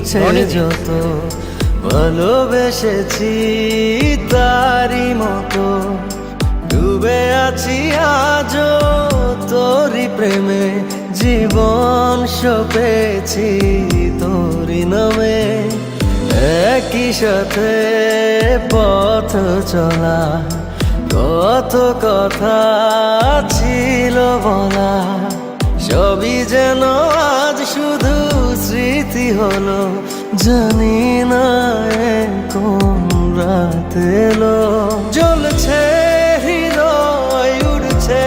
ইচ্ছে যত ভালোবেসেছি তারি মতো ডুবে আছি আজও তোরি প্রেমে জীবন সপেছি তোরি নামে একই সাথে পথ চলা কত কথা ছিল বলা সবই যেন আজ শুধু স্মৃতি হলো জানি না কোন রাত এলো জ্বলছে হৃদয় উড়ছে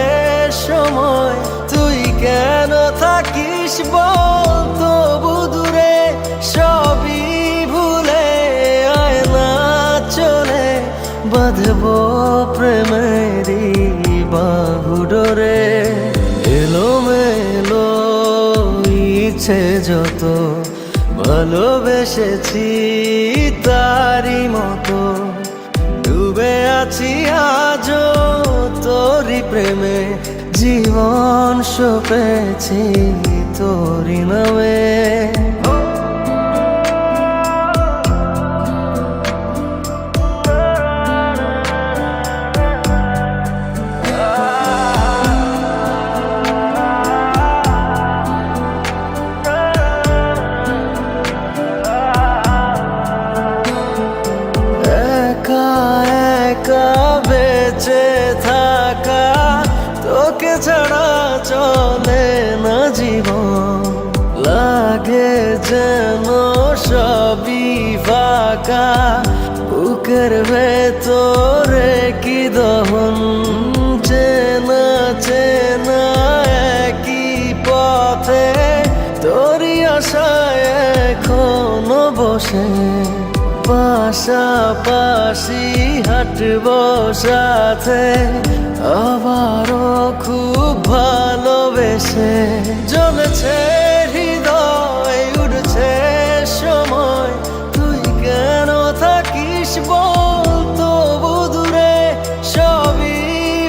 সময় তুই কেন থাকিস বল তবু দূরে সবই ভুলে আয় না চলে বাঁধবো প্রেমেরই বাহু ডোরে এলোমেলো ইচ্ছে যত ভালোবেসেছি তারি মতো ডুবে আছি আজও তোরি প্রেমে জীবন সপেছি তোরি নামে বেঁচে থাকা তোকে ছাড়া চলে না জীবন লাগে যেন সবই ফাঁকা বুকের ভেতরে কি দহন চেনা চেনা একই পথে তোরই আশায় এখনো বসে পাশাপাশি হাঁটব সাথে আবারও খুব ভালোবেসে জ্বলছে হৃদয় উঠছে সময় তুই কেন থাকিস বল তবু দূরে সবই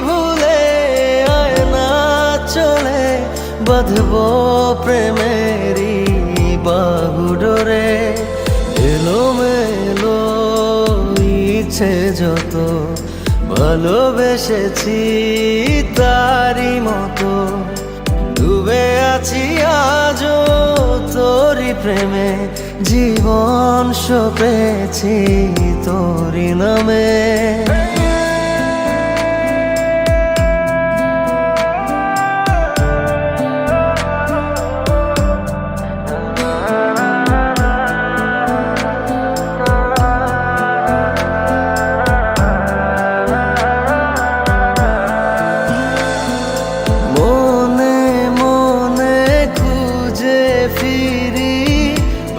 ভুলে আয় না চলে বাঁধব প্রেমেরই বাহু ডোরে এলোমেলো ইচ্ছে যত ভালোবেসেছি তারি মতো ডুবে আছি আজও তোরি প্রেমে জীবন সপেছি তোরি নামে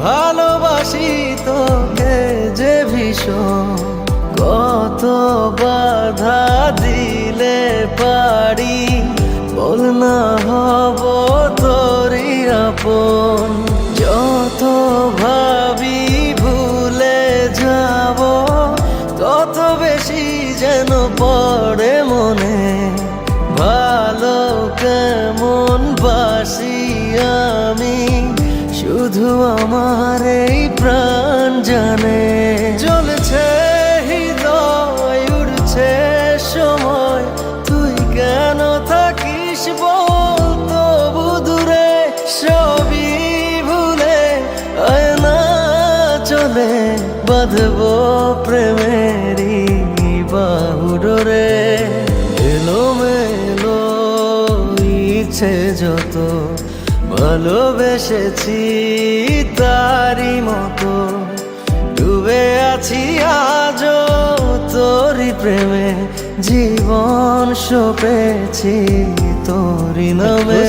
ভালোবাসি তোকে যে ভীষণ কত বাধা দিলে পারি বল না হব তোরই আপন যত ভাবি ভুলে যাব তত বেশি যেন পড়ে মনে ভালো কেমন বাসি আমি শুধু আমার এই প্রাণ জানে জ্বলছে হৃদয় উড়ছে সময় তুই কেন থাকিস বল তবু দূরে সবই ভুলে আয় না চলে বাঁধব প্রেমেরই বাহু ডোরে এলোমেলো ইচ্ছে যত ভালোবেসেছি তারি মতো ডুবে আছি আজও তোরি প্রেমে জীবন সপেছি তোরি নামে।